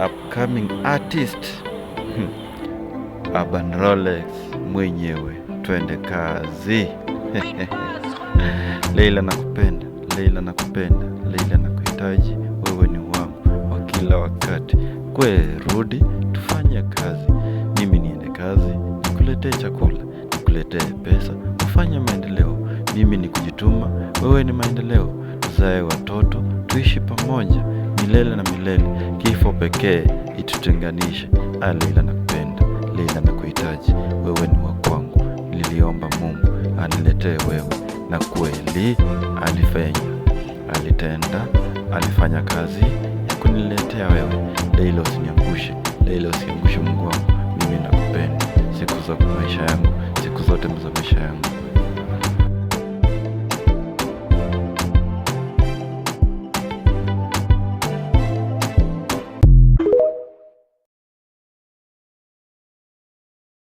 upcoming artist Urban Rolex mwenyewe. Twende kazi. Leila nakupenda, Leila nakupenda, Leila nakuhitaji, wewe ni wangu wa kila wakati. Kwe rudi tufanye kazi, mimi niende kazi, nikuletee chakula, nikuletee pesa, ufanye maendeleo. Mimi ni kujituma, wewe ni maendeleo. Tuzae watoto, tuishi pamoja milele na milele, kifo pekee itutenganishe. Leila nakupenda, Leila nakuhitaji, wewe ni wa kwangu. Niliomba Mungu aniletee wewe, na kweli alifanya, alitenda, alifanya kazi ya kuniletea wewe. Leila usiniangushe, Leila usiangushe Mungu wangu. Mimi nakupenda siku za maisha yangu, siku zote za maisha yangu.